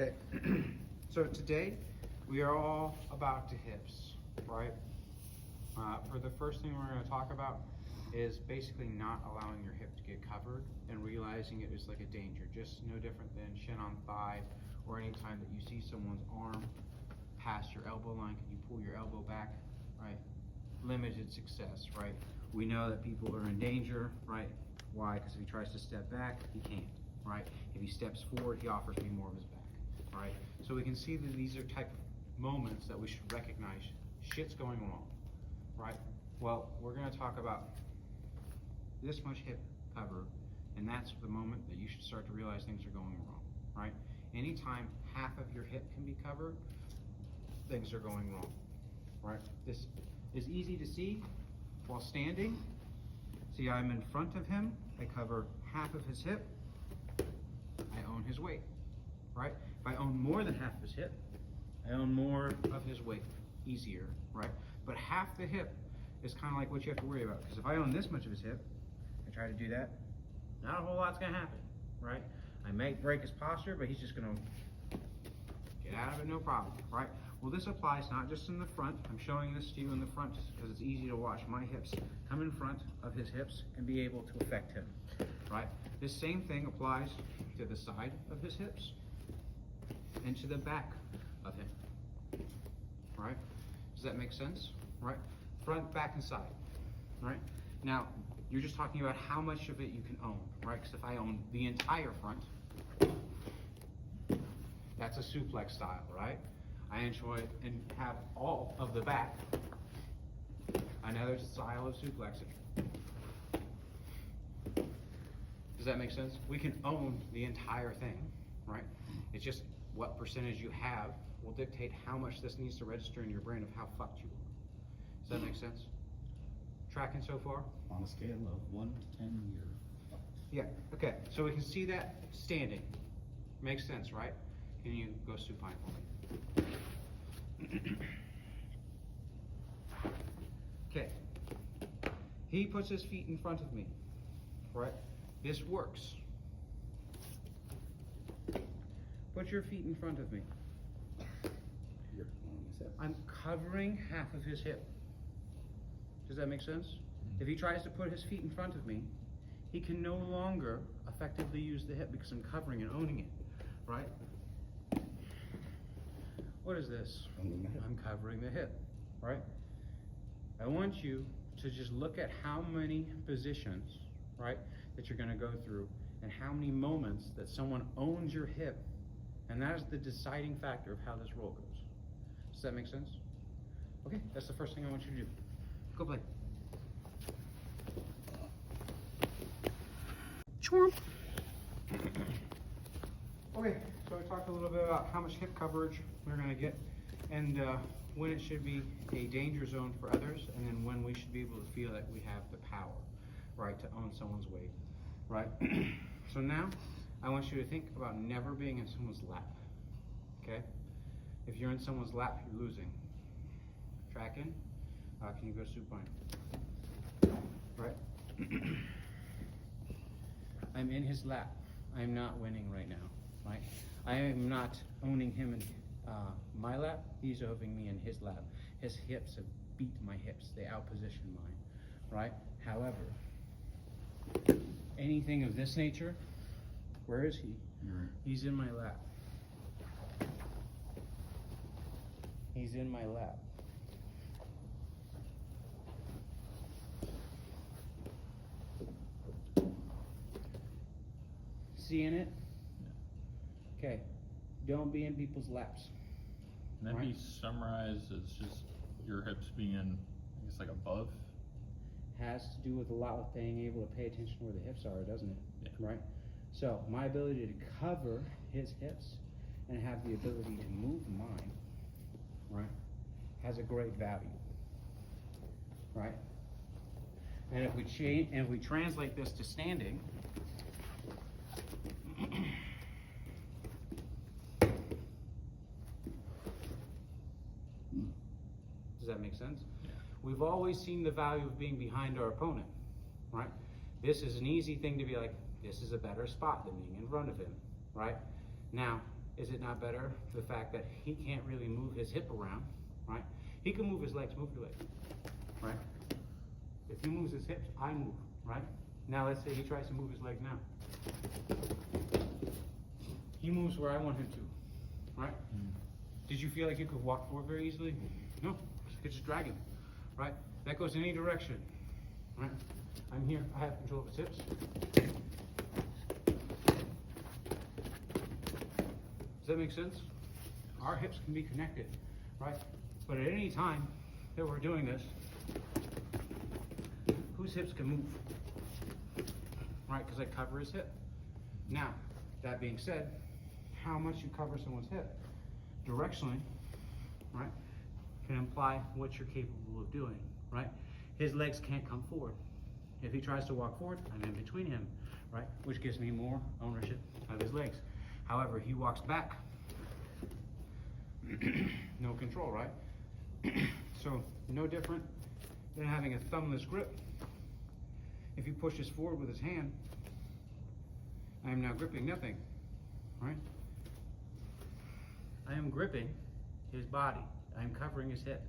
Okay, so today we are all about the hips, right? For the first thing we're going to talk about is basically not allowing your hip to get covered and realizing it is like a danger, just no different than shin on thigh, or any time that you see someone's arm past your elbow line, can you pull your elbow back, right? Limited success, right? We know that people are in danger, right? Why? Because if he tries to step back, he can't, right? If he steps forward, he offers me more of his back, right? So we can see that these are type of moments that we should recognize shit's going wrong, right? Well, we're going to talk about this much hip cover, and that's the moment that you should start to realize things are going wrong, right? Anytime half of your hip can be covered, things are going wrong, right? This is easy to see while standing. See, I'm in front of him, I cover half of his hip, I own his weight, right? If I own more than half of his hip, I own more of his weight, easier, right? But half the hip is kind of like what you have to worry about, because if I own this much of his hip, I try to do that, not a whole lot's gonna happen, right? I may break his posture, but he's just gonna get out of it, no problem, right? Well, this applies not just in the front. I'm showing this to you in the front because it's easy to watch my hips come in front of his hips and be able to affect him, right? This same thing applies to the side of his hips and to the back of him, right? Does that make sense, right? Front, back, and side, right? Now, you're just talking about how much of it you can own, right? Because if I own the entire front, that's a suplex style, right? I enjoy and have all of the back, another style of suplexing. Does that make sense? We can own the entire thing, right? It's just what percentage you have will dictate how much this needs to register in your brain of how fucked you are. Does that make sense? Tracking so far? On a scale of 1 to 10, you're fucked. Yeah, okay, so we can see that standing. Makes sense, right? Can you go supine for me? Okay, he puts his feet in front of me, right? This works. Put your feet in front of me. You're on his hip. I'm covering half of his hip. Does that make sense? If he tries to put his feet in front of me, he can no longer effectively use the hip because I'm covering and owning it, right? What is this? I'm covering the hip, right? I want you to just look at how many positions, right, that you're going to go through and how many moments that someone owns your hip, and that is the deciding factor of how this roll goes. Does that make sense? Okay, that's the first thing I want you to do. Go play. Chomp. Okay, so I talked a little bit about how much hip coverage we're going to get, and when it should be a danger zone for others, and then when we should be able to feel that we have the power, right, to own someone's weight, right? So now, I want you to think about never being in someone's lap, okay? If you're in someone's lap, you're losing. Tracking? Can you go supine? Right? I'm in his lap. I'm not winning right now, right? I am not owning him in my lap. He's owning me in his lap. His hips have beat my hips. They outposition mine, right? However, anything of this nature, where is he? He's in my lap. He's in my lap. Seeing it? Okay. Don't be in people's laps. Can that be summarized as just your hips being, I guess, like above? Has to do with a lot with being able to pay attention to where the hips are, doesn't it? Yeah. Right? So my ability to cover his hips and have the ability to move mine, right, has a great value. Right? And if we translate this to standing, does that make sense? Yeah. We've always seen the value of being behind our opponent, right? This is an easy thing to be like, this is a better spot than being in front of him, right? Now, Is it not better the fact that he can't really move his hip around, right? He can move his legs, move the legs, right? If he moves his hips, I move, right? Now let's say he tries to move his legs now. He moves where I want him to, right? Did you feel like you could walk forward very easily? No, you could just drag him, right? That goes in any direction, right? I'm here, I have control of his hips. Does that make sense? Our hips can be connected, right? But at any time that we're doing this, whose hips can move? Right, because I cover his hip. Now, that being said, how much you cover someone's hip directionally, right, can imply what you're capable of doing, right? His legs can't come forward. If he tries to walk forward, I'm in between him, right, which gives me more ownership of his legs. However, he walks back, no control, right? So, no different than having a thumbless grip. If he pushes forward with his hand, I am now gripping nothing, right? I am gripping his body. I am covering his hip.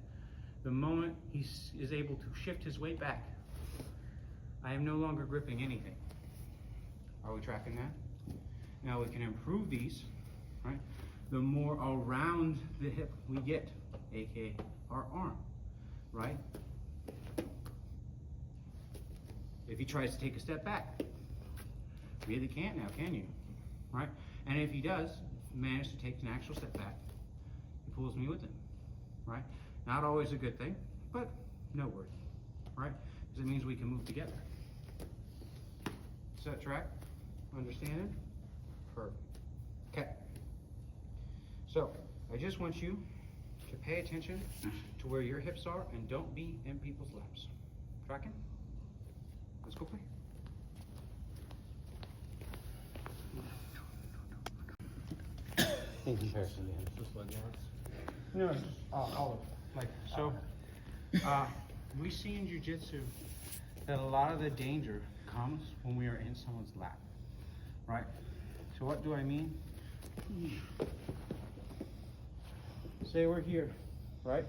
The moment he is able to shift his weight back, I am no longer gripping anything. Are we tracking that? Now we can improve these, right? The more around the hip we get, aka our arm, right? If he tries to take a step back, really can't now, can you? Right? And if he does manage to take an actual step back, he pulls me with him, right? Not always a good thing, but noteworthy, right? Because it means we can move together. Does that track? Understand it? Perfect. Okay. So, I just want you to pay attention to where your hips are and don't be in people's laps. Tracking? Let's go play. In comparison to him. Just like that. No, it's just all of like so. We see in jiu-jitsu that a lot of the danger comes when we are in someone's lap, right? So what do I mean? Say we're here, right?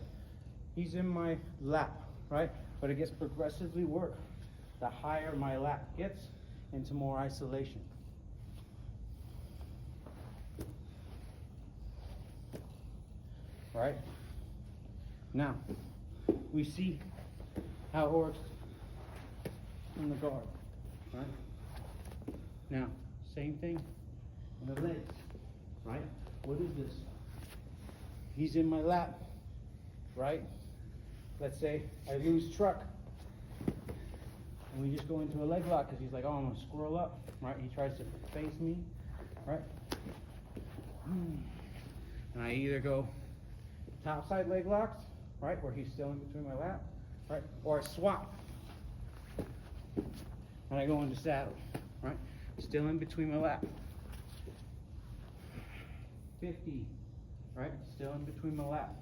He's in my lap, right? But it gets progressively worse the higher my lap gets into more isolation. Right? Now, we see how it works in the guard, right? Now, same thing in the legs, right? What is this? He's in my lap, right? Let's say I lose truck, and we just go into a leg lock because he's like, oh, I'm gonna squirrel up, right? He tries to face me, right? And I either go top side leg locks, right, where he's still in between my lap, right, or I swap, and I go into saddle, right, still in between my lap. 50, right, still in between my lap.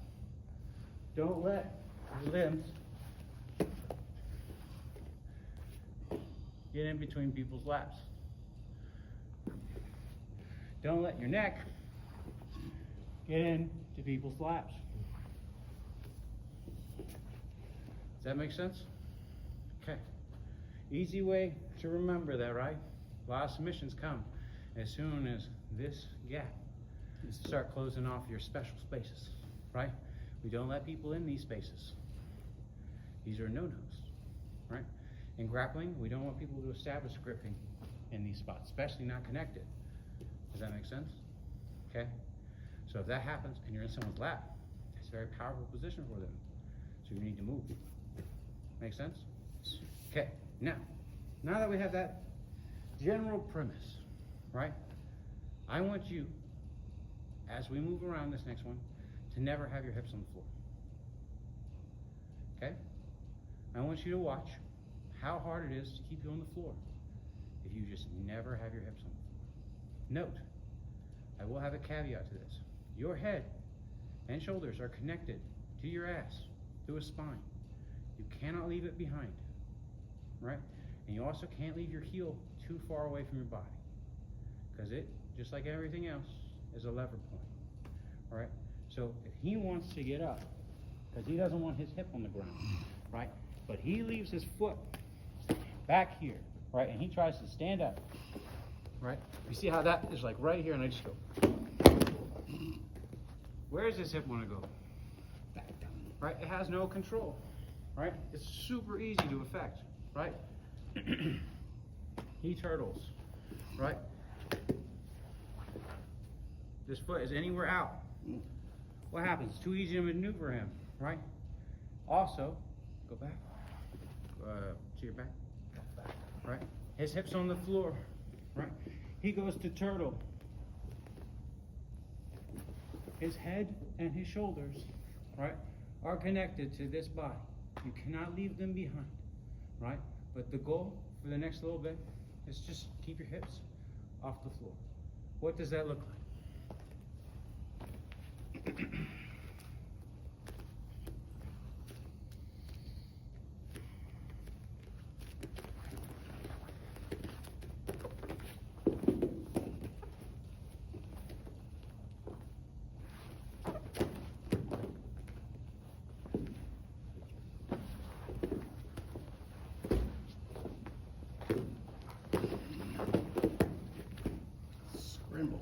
Don't let your limbs get in between people's laps. Don't let your neck get into people's laps. Does that make sense? Okay. Easy way to remember that, right? A lot of submissions come as soon as this gap. You start closing off your special spaces, right? We don't let people in these spaces. These are no-nos, right? In grappling, we don't want people to establish gripping in these spots, especially not connected. Does that make sense? Okay? So if that happens and you're in someone's lap, it's a very powerful position for them. So you need to move. Make sense? Okay, now that we have that general premise, right? I want you, as we move around this next one, to never have your hips on the floor. Okay? I want you to watch how hard it is to keep you on the floor if you just never have your hips on the floor. Note, I will have a caveat to this. Your head and shoulders are connected to your ass through a spine. You cannot leave it behind, right? And you also can't leave your heel too far away from your body, because it, just like everything else, is a lever point, all right? So if he wants to get up, because he doesn't want his hip on the ground, right? But he leaves his foot back here, right? And he tries to stand up, right? You see how that is like right here, and I just go. Where does his hip want to go? Back down. Right? It has no control, right? It's super easy to affect, right? He turtles, right? This foot is anywhere out. What happens? It's too easy to maneuver him, right? Also, go back, to your back, right? His hips on the floor, right? He goes to turtle. His head and his shoulders, right, are connected to this body. You cannot leave them behind, right? But the goal for the next little bit is just keep your hips off the floor. What does that look like? Scramble.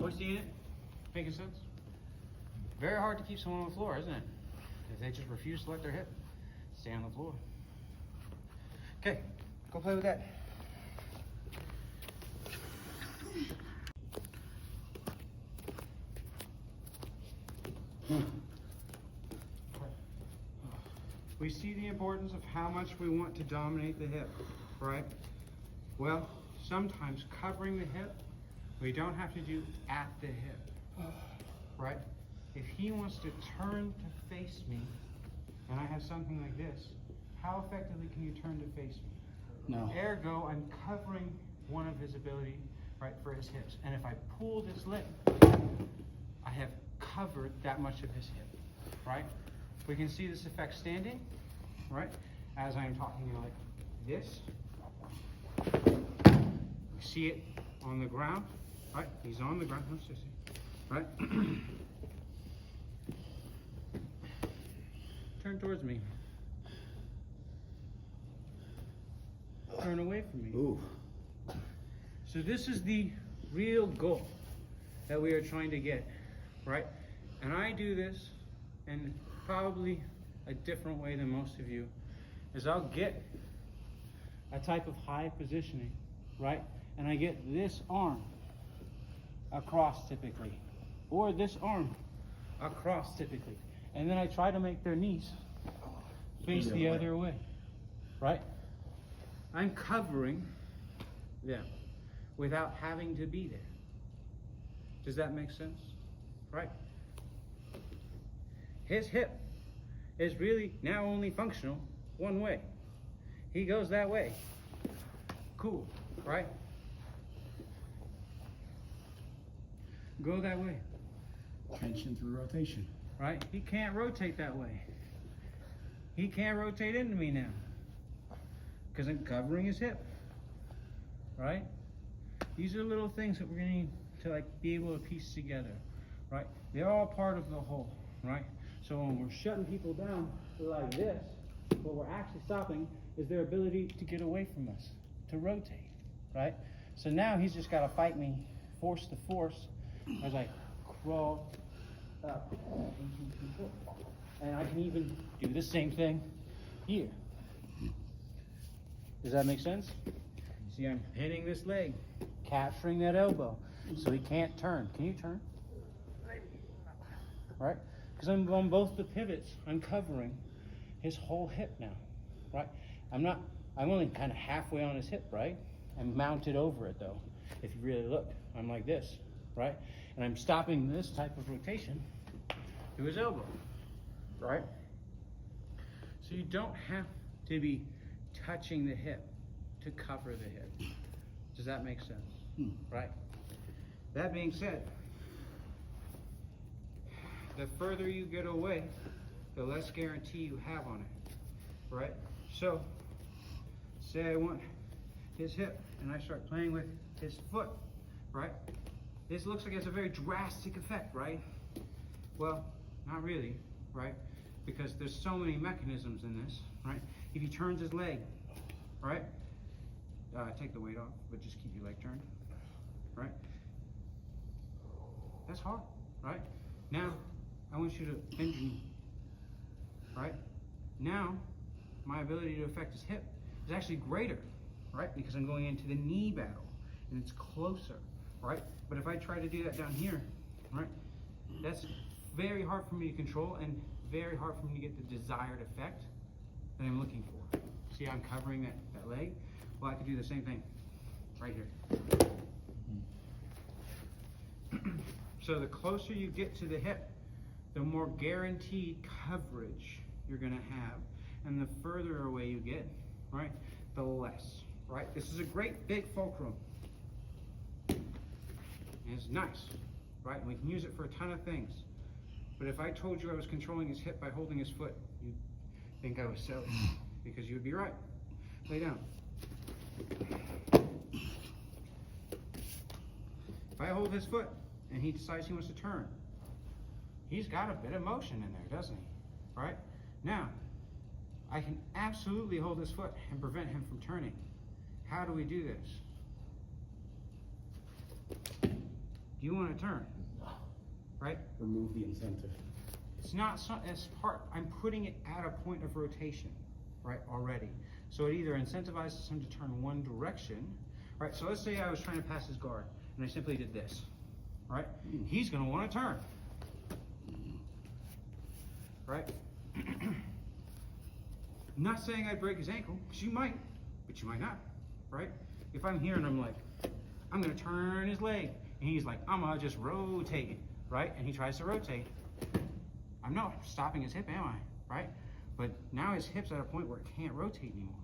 Are you seeing it? Making sense? Very hard to keep someone on the floor, isn't it? If they just refuse to let their hip stay on the floor. Okay, go play with that. We see the importance of how much we want to dominate the hip, right? Well, sometimes covering the hip, we don't have to do at the hip, right? If he wants to turn to face me, and I have something like this, how effectively can you turn to face me? No. Ergo, I'm covering one of his ability, right, for his hips. And if I pull this leg, I have covered that much of his hip, right? We can see this effect standing, right? As I'm talking like this. We see it on the ground, right? He's on the ground, no, sissy, right? Turn towards me. Turn away from me. Ooh. So this is the real goal that we are trying to get, right? And I do this in probably a different way than most of you, is I'll get a type of high positioning, right? And I get this arm across typically, or this arm across typically. And then I try to make their knees face the other way, right? I'm covering them without having to be there. Does that make sense? Right? His hip is really now only functional one way. He goes that way. Cool, right? Go that way. Tension through rotation. Right? He can't rotate that way. He can't rotate into me now because I'm covering his hip. Right? These are little things that we're gonna need to like be able to piece together. Right? They're all part of the whole. Right? So when we're shutting people down like this, what we're actually stopping is their ability to get away from us, to rotate. Right? So now he's just got to fight me, force to force, as I crawl up. And I can even do the same thing here. Does that make sense? See, I'm hitting this leg, capturing that elbow, so he can't turn. Can you turn? Right? Because I'm on both the pivots, I'm covering his whole hip now, right? I'm only kind of halfway on his hip, right? I'm mounted over it though. If you really look, I'm like this, right? And I'm stopping this type of rotation through his elbow, right? So you don't have to be touching the hip to cover the hip. Does that make sense? Right? That being said, the further you get away, the less guarantee you have on it, right? So, say I want his hip and I start playing with his foot, right? This looks like it's a very drastic effect, right? Well, not really, right? Because there's so many mechanisms in this, right? If he turns his leg, right? Take the weight off, but just keep your leg turned, right? That's hard, right? Now, I want you to bend your knee, right? Now, my ability to affect his hip is actually greater, right? Because I'm going into the knee battle, and it's closer, right? But if I try to do that down here, right? That's very hard for me to control and very hard for me to get the desired effect that I'm looking for. See how I'm covering that leg? Well, I could do the same thing right here. So the closer you get to the hip, the more guaranteed coverage you're gonna have. And the further away you get, right, the less, right? This is a great big fulcrum. And it's nice, right? And we can use it for a ton of things. But if I told you I was controlling his hip by holding his foot, you'd think I was silly, because you would be right. Lay down. If I hold his foot and he decides he wants to turn, he's got a bit of motion in there, doesn't he? Right? Now, I can absolutely hold his foot and prevent him from turning. How do we do this? Do you want to turn? Right? Remove the incentive. It's not as part, I'm putting it at a point of rotation, right, already. So it either incentivizes him to turn one direction, right? So let's say I was trying to pass his guard and I simply did this, right? He's gonna wanna turn, right? I'm not saying I'd break his ankle, because you might, but you might not, right? If I'm here and I'm like, I'm gonna turn his leg, and he's like, I'm gonna just rotate it, right? And he tries to rotate. I'm not stopping his hip, am I? Right? But now his hip's at a point where it can't rotate anymore,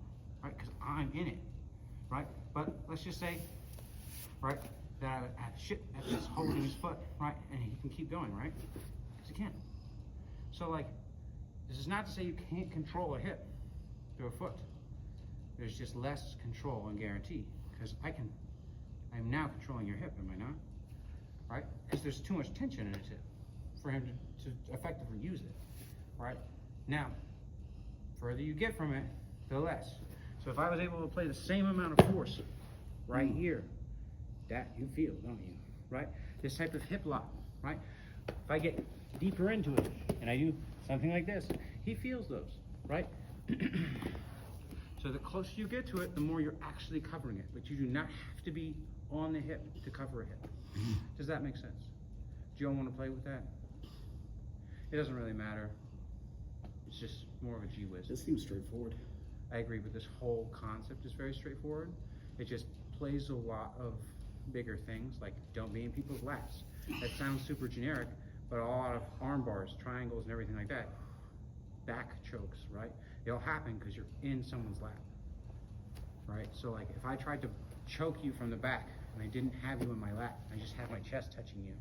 right? Because I'm in it, right? But let's just say, right, that at this holding his foot, right? And he can keep going, right? Because he can. So like, this is not to say you can't control a hip through a foot. There's just less control and guarantee. Because I'm now controlling your hip, am I not? Right? Because there's too much tension in his hip for him to effectively use it, right? Now, further you get from it, the less. So if I was able to play the same amount of force right here, that you feel, don't you? Right? This type of hip lock, right? If I get deeper into it and I do something like this, he feels those, right? So the closer you get to it, the more you're actually covering it. But you do not have to be on the hip to cover a hip. Does that make sense? Do you all want to play with that? It doesn't really matter. It's just more of a gee whiz. This seems straightforward. I agree, but this whole concept is very straightforward. It just plays a lot of bigger things, like don't be in people's laps. That sounds super generic, but a lot of arm bars, triangles, and everything like that, back chokes, right? They all happen because you're in someone's lap, right? So like if I tried to choke you from the back and I didn't have you in my lap, I just had my chest touching you,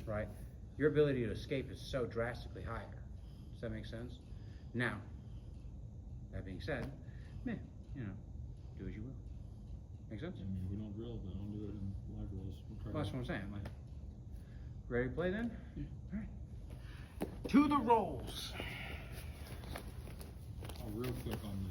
right? Your ability to escape is so drastically higher. Does that make sense? Now, that being said, meh, you know, do as you will. Make sense? I mean, we don't drill, but don't do it in live rolls. We'll try Well, that's to- what I'm saying. Like, ready to play then? All right. To the rolls. Real quick on the